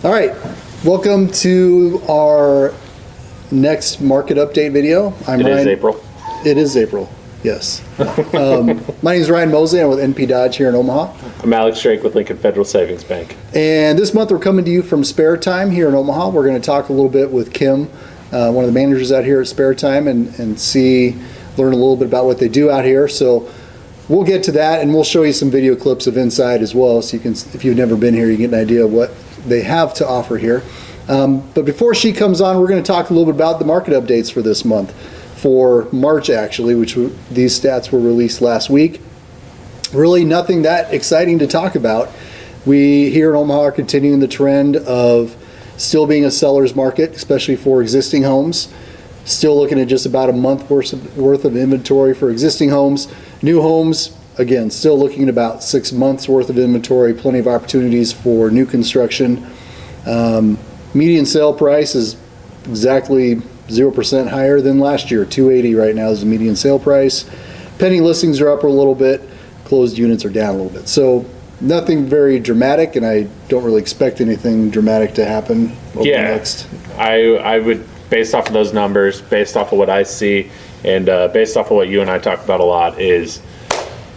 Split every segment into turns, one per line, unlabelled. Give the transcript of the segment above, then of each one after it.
All right, welcome to our next market update video.
It is April.
It is April, yes. My name is Ryan Moseley. I'm with NP Dodge here in Omaha.
I'm Alex Drake with Lincoln Federal Savings Bank.
And this month we're coming to you from Spare Time here in Omaha. We're going to talk a little bit with Kim, one of the managers out here at Spare Time, and learn a little bit about what they do out here. So we'll get to that, and we'll show you some video clips of inside as well, so you can, if you've never been here, you get an idea of what they have to offer here. But before she comes on, we're going to talk a little bit about the market updates for this month, for March actually, these stats were released last week. Really nothing that exciting to talk about. We here in Omaha are continuing the trend of still being a seller's market, especially for existing homes. Still looking at just about a month worth of inventory for existing homes. New homes, again, still looking at about 6 months worth of inventory, plenty of opportunities for new construction. Median sale price is exactly 0% higher than last year. $280 right now is the median sale price. Pending listings are up a little bit. Closed units are down a little bit. So nothing very dramatic, and I don't really expect anything dramatic to happen over the next.
I would, based off of those numbers, based off of what I see, and based off of what you and I talk about a lot, is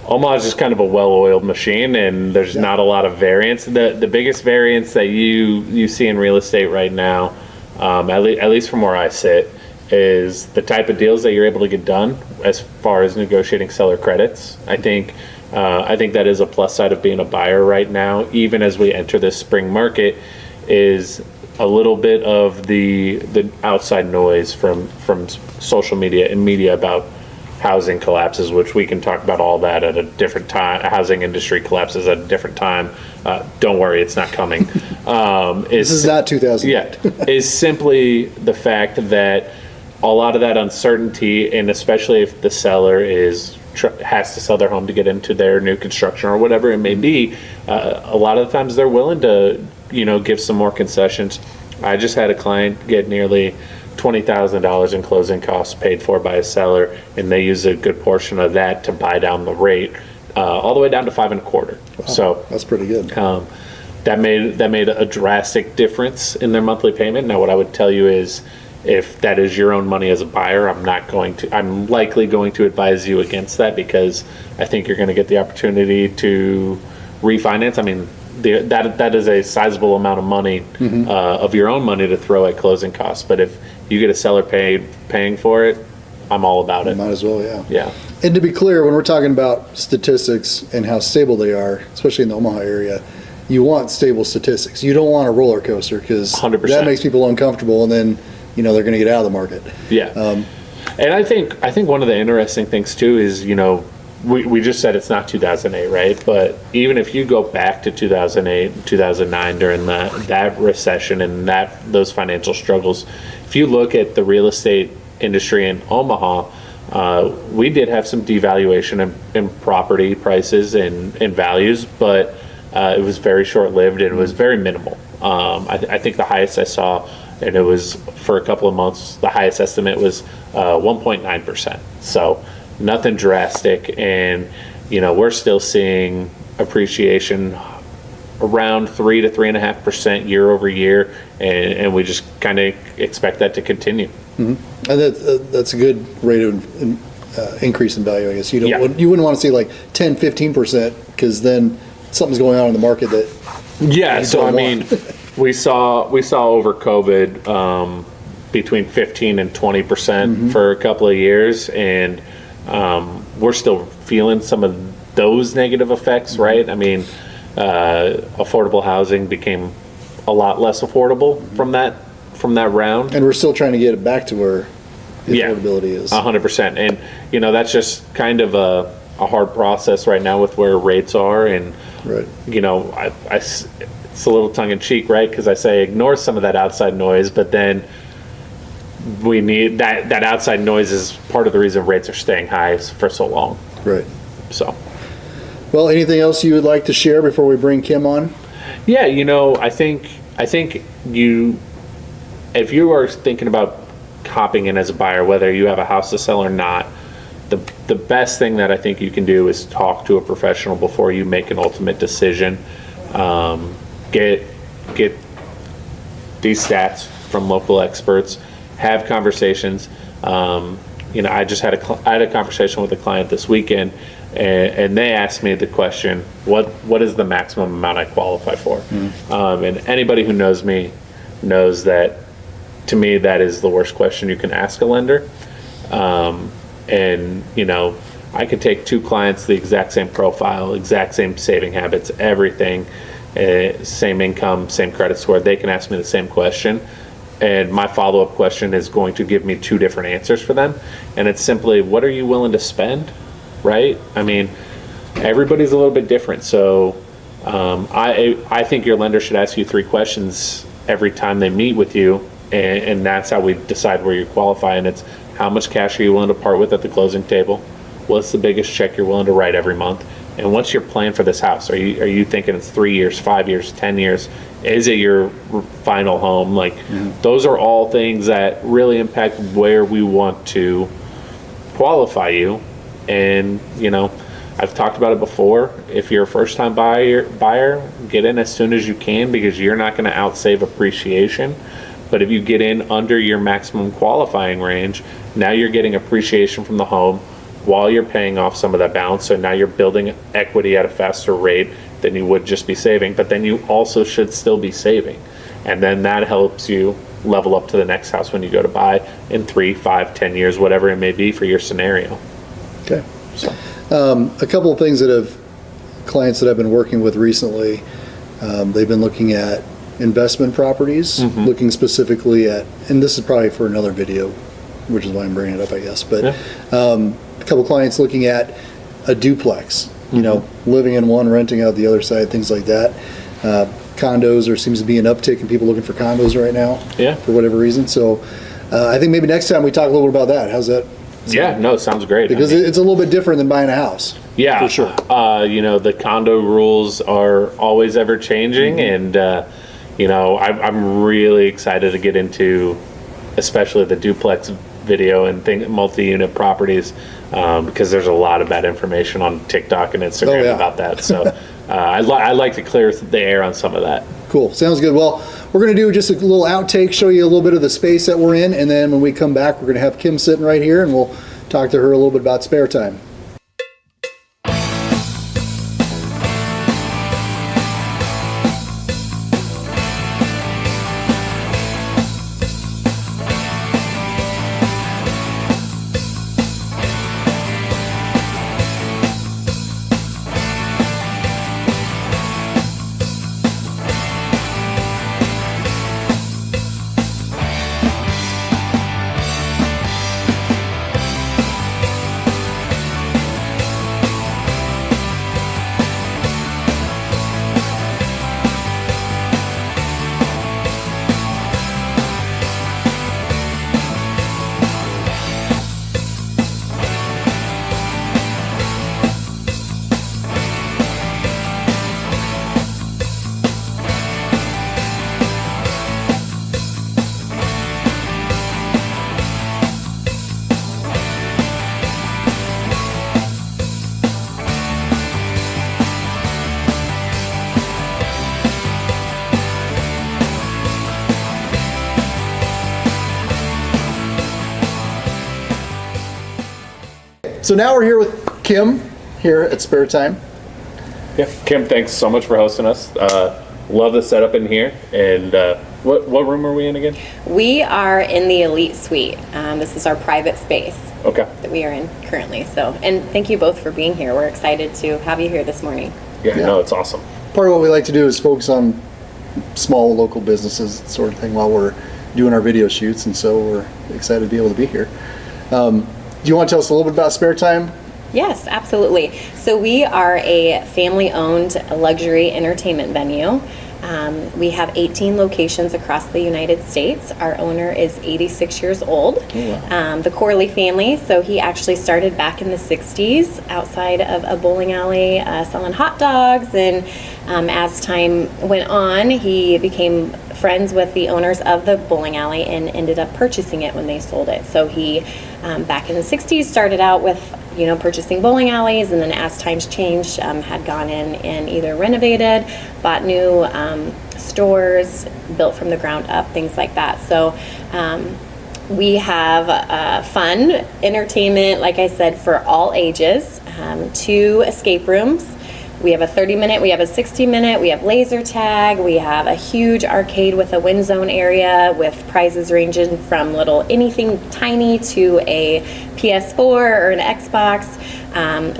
Omaha is just kind of a well-oiled machine, and there's not a lot of variance. The biggest variance that you see in real estate right now, at least from where I sit, is the type of deals that you're able to get done as far as negotiating seller credits. I think that is a plus side of being a buyer right now, even as we enter this spring market, is a little bit of the outside noise from social media and media about housing collapses, which we can talk about all that at a different time. Housing industry collapses at a different time. Don't worry, it's not coming.
This is not 2008.
Yeah, is simply the fact that a lot of that uncertainty, and especially if the seller has to sell their home to get into their new construction or whatever it may be, a lot of the times they're willing to, give some more concessions. I just had a client get nearly $20,000 in closing costs paid for by a seller, and they use a good portion of that to buy down the rate all the way down to 5.25.
Wow,
so
that's pretty good.
That made a drastic difference in their monthly payment. Now, what I would tell you is, if that is your own money as a buyer, I'm likely going to advise you against that, because I think you're going to get the opportunity to refinance. I mean, that is a sizable amount of money, of your own money to throw at closing costs. But if you get a seller paying for it, I'm all about it.
Might as well, yeah.
Yeah.
And to be clear, when we're talking about statistics and how stable they are, especially in the Omaha area, you want stable statistics. You don't want a roller coaster, because that makes people uncomfortable, and then they're going to get out of the market.
Yeah. And I think one of the interesting things too is, we just said it's not 2008, right? But even if you go back to 2008, 2009, during that recession and those financial struggles, if you look at the real estate industry in Omaha, we did have some devaluation in property prices and values, but it was very short-lived, and it was very minimal. I think the highest I saw, and it was for a couple of months, the highest estimate was 1.9%. So nothing drastic, and we're still seeing appreciation around 3 to 3.5% year over year, and we just kind of expect that to continue.
Mm-hmm. And that's a good rate of increase in value, I guess. You wouldn't want to see like 10, 15%, because then something's going on in the market that.
Yeah. So I mean, we saw over COVID between 15 and 20% for a couple of years, and we're still feeling some of those negative effects, right? I mean, affordable housing became a lot less affordable from that round,
and we're still trying to get it back to where the affordability is.
100%, and that's just kind of a hard process right now with where rates are, and
right.
It's a little tongue-in-cheek, right? Because I say ignore some of that outside noise, but then we need that outside noise is part of the reason rates are staying high for so long.
Right.
So.
Well, anything else you would like to share before we bring Kim on?
Yeah, I think if you are thinking about hopping in as a buyer, whether you have a house to sell or not, the best thing that I think you can do is talk to a professional before you make an ultimate decision. Get these stats from local experts, have conversations. I just had a conversation with a client this weekend, and they asked me the question, what is the maximum amount I qualify for? And anybody who knows me knows that, to me, that is the worst question you can ask a lender. I could take two clients, the exact same profile, exact same saving habits, everything, same income, same credit score. They can ask me the same question, and my follow-up question is going to give me two different answers for them. And it's simply, what are you willing to spend, right? I mean, everybody's a little bit different. So I think your lender should ask you three questions every time they meet with you, and that's how we decide where you qualify. And it's, how much cash are you willing to part with at the closing table? What's the biggest check you're willing to write every month? And what's your plan for this house? Are you thinking it's 3 years, 5 years, 10 years? Is it your final home? Those are all things that really impact where we want to qualify you. And, I've talked about it before. If you're a first-time buyer, get in as soon as you can, because you're not going to outsave appreciation. But if you get in under your maximum qualifying range, now you're getting appreciation from the home while you're paying off some of that balance. So now you're building equity at a faster rate than you would just be saving. But then you also should still be saving. And then that helps you level up to the next house when you go to buy in 3, 5, 10 years, whatever it may be for your scenario.
Okay. So, a couple of things clients that I've been working with recently, they've been looking at investment properties, looking specifically at, and this is probably for another video, which is why I'm bringing it up, I guess, but a couple clients looking at a duplex, living in one, renting out the other side, things like that. Condos, there seems to be an uptick in people looking for condos right now, for whatever reason. So I think maybe next time we talk a little bit about that. How's that?
Sounds great.
Because it's a little bit different than buying a house.
Yeah,
for sure.
The condo rules are always ever changing, and I'm really excited to get into, especially the duplex video and multi-unit properties, because there's a lot of bad information on TikTok and Instagram about that. So I like to clear the air on some of that.
Cool. Sounds good. Well, we're going to do just a little outtake, show you a little bit of the space that we're in, and then when we come back, we're going to have Kim sitting right here, and we'll talk to her a little bit about spare time. So now we're here with Kim here at Spare Time.
Yeah, Kim, thanks so much for hosting us. Love the setup in here. And what room are we in again?
We are in the Elite Suite. This is our private space that we are in currently. So, and thank you both for being here. We're excited to have you here this morning.
Yeah, no, it's awesome.
Part of what we like to do is focus on small local businesses sort of thing while we're doing our video shoots, and so we're excited to be able to be here. Do you want to tell us a little bit about Spare Time?
Yes, absolutely. So we are a family-owned luxury entertainment venue. We have 18 locations across the United States. Our owner is 86 years old. Oh, wow. The Corley family, so he actually started back in the 60s outside of a bowling alley selling hot dogs, and as time went on, he became friends with the owners of the bowling alley and ended up purchasing it when they sold it. So he, back in the 60s, started out with purchasing bowling alleys, and then as times changed, had gone in and either renovated, bought new stores, built from the ground up, things like that. So we have fun entertainment, like I said, for all ages. 2 escape rooms. We have a 30-minute, we have a 60-minute, we have laser tag, we have a huge arcade with a win zone area with prizes ranging from little anything tiny to a PS4 or an Xbox.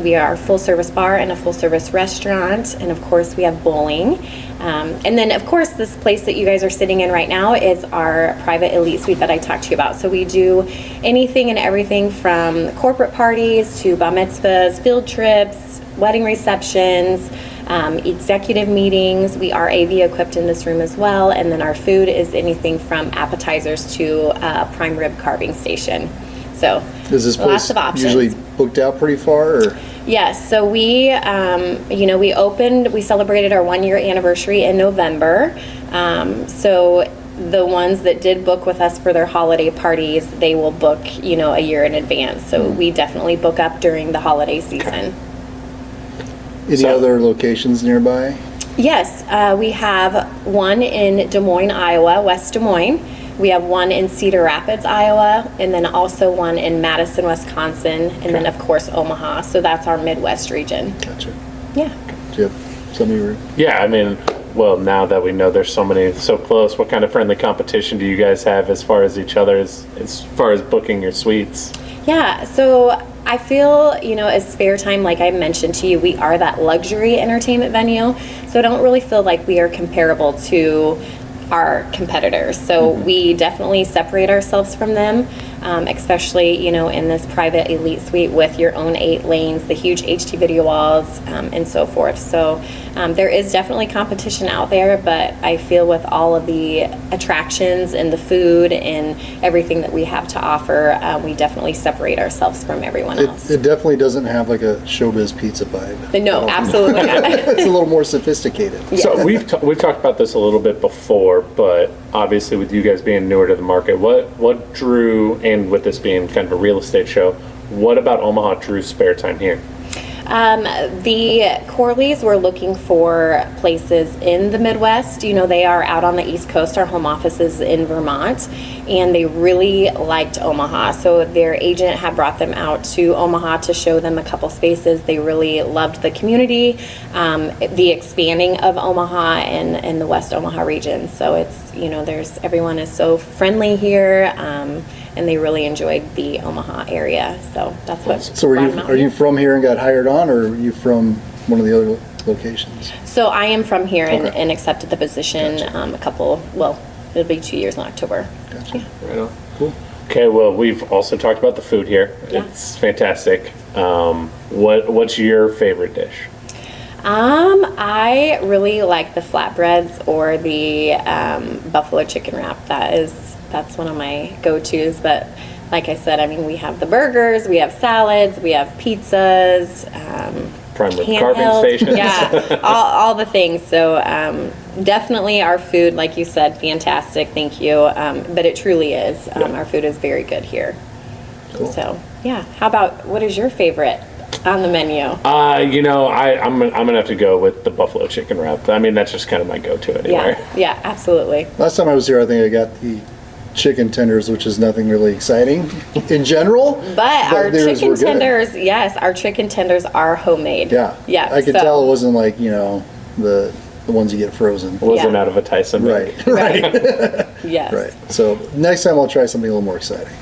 We are a full-service bar and a full-service restaurant, and of course we have bowling. And then of course this place that you guys are sitting in right now is our private elite suite that I talked to you about. So we do anything and everything from corporate parties to bar mitzvahs, field trips, wedding receptions, executive meetings. We are AV equipped in this room as well, and then our food is anything from appetizers to prime rib carving station. So
Is this
lots
place
of options.
usually booked out pretty far? Or?
Yes, so we celebrated our 1-year anniversary in November. So the ones that did book with us for their holiday parties, they will book, a year in advance. So we definitely book up during the holiday season.
Any other locations nearby?
Yes, we have one in Des Moines, Iowa, West Des Moines. We have one in Cedar Rapids, Iowa, and then also one in Madison, Wisconsin, and then of course Omaha. So that's our Midwest region.
Gotcha.
Yeah.
Do you have some of your...
Yeah, I mean, well, now that we know there's so many so close, what kind of friendly competition do you guys have as far as each other, as far as booking your suites?
Yeah, so I feel, as Spare Time, like I mentioned to you, we are that luxury entertainment venue. So I don't really feel like we are comparable to our competitors. So we definitely separate ourselves from them, especially, in this private elite suite with your own 8 lanes, the huge HD video walls, and so forth. So there is definitely competition out there, but I feel with all of the attractions and the food and everything that we have to offer, we definitely separate ourselves from everyone else.
It definitely doesn't have like a showbiz pizza vibe.
No, absolutely not.
It's a little more sophisticated.
So we've talked about this a little bit before, but obviously with you guys being newer to the market, what drew, and with this being kind of a real estate show, what about Omaha drew Spare Time here?
The Corleys were looking for places in the Midwest. They are out on the East Coast. Our home office is in Vermont, and they really liked Omaha. So their agent had brought them out to Omaha to show them a couple spaces. They really loved the community, the expanding of Omaha and the West Omaha region. So it's, everyone is so friendly here. And they really enjoyed the Omaha area, so that's what.
So are you from here and got hired on, or are you from one of the other locations?
So I am from here
Okay.
and accepted the position.
Gotcha.
It'll be 2 years in October.
Gotcha.
Yeah.
Right on.
Cool.
Okay, well, we've also talked about the food here.
Yeah.
It's fantastic. What's your favorite dish?
I really like the flatbreads or the buffalo chicken wrap. That's one of my go-tos, but like I said, we have the burgers, we have salads, we have pizzas,
Prime rib
handheld,
carving stations.
yeah, all the things. So definitely our food, like you said, fantastic, thank you. But it truly is. Our food is very good here.
Cool.
So yeah, how about, what is your favorite on the menu?
I'm gonna have to go with the buffalo chicken wrap. That's just kind of my go-to anyway.
Yeah, absolutely.
Last time I was here, I think I got the chicken tenders, which is nothing really exciting in general.
But our
theirs
chicken
were good.
tenders, yes, our chicken tenders are homemade.
Yeah.
Yeah.
I could tell it wasn't like, the ones you get frozen.
Wasn't
Yeah.
out of a Tyson.
Right.
Right. Yes.
Right. So next time I'll try something a little more exciting.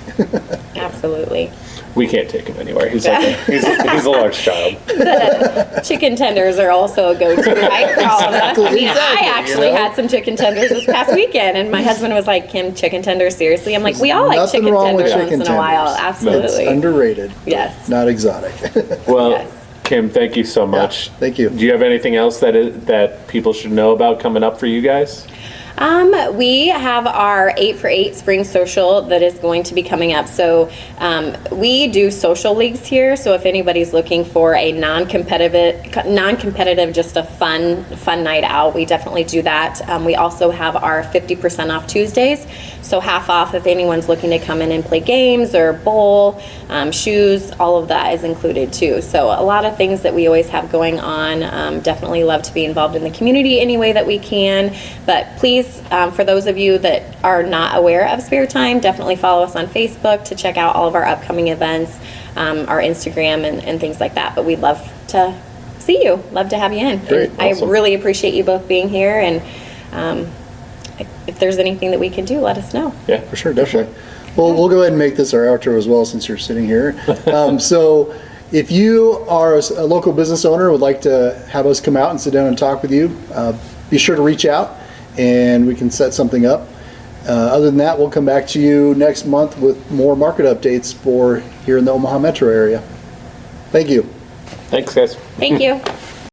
Absolutely.
We can't take him anywhere. He's a large child.
The chicken tenders are also a go-to, right, for all of us.
Exactly,
I actually had some chicken tenders this past weekend, and my husband was like, "Kim, chicken tenders, seriously?" I'm like, "We all like
Nothing
chicken
wrong with
tenders
chicken
once in a while,
tenders.
absolutely."
It's underrated.
Yes.
Not exotic.
Well,
Yes.
Kim, thank you so much.
Thank you.
Do you have anything else that people should know about coming up for you guys?
We have our 8 for 8 spring social that is going to be coming up. So we do social leagues here. So if anybody's looking for a non-competitive, just a fun night out, we definitely do that. We also have our 50% off Tuesdays. So half off if anyone's looking to come in and play games or bowl, shoes, all of that is included too. So a lot of things that we always have going on. Definitely love to be involved in the community any way that we can. But please, for those of you that are not aware of Spare Time, definitely follow us on Facebook to check out all of our upcoming events, our Instagram and things like that. But we'd love to see you. Love to have you in.
Great,
And
awesome.
I really appreciate you both being here. And if there's anything that we can do, let us know.
Yeah,
For sure, definitely. Well, we'll go ahead and make this our outro as well since you're sitting here. So if you are a local business owner and would like to have us come out and sit down and talk with you, be sure to reach out and we can set something up. Other than that, we'll come back to you next month with more market updates for here in the Omaha metro area. Thank you.
Thanks, guys.
Thank you.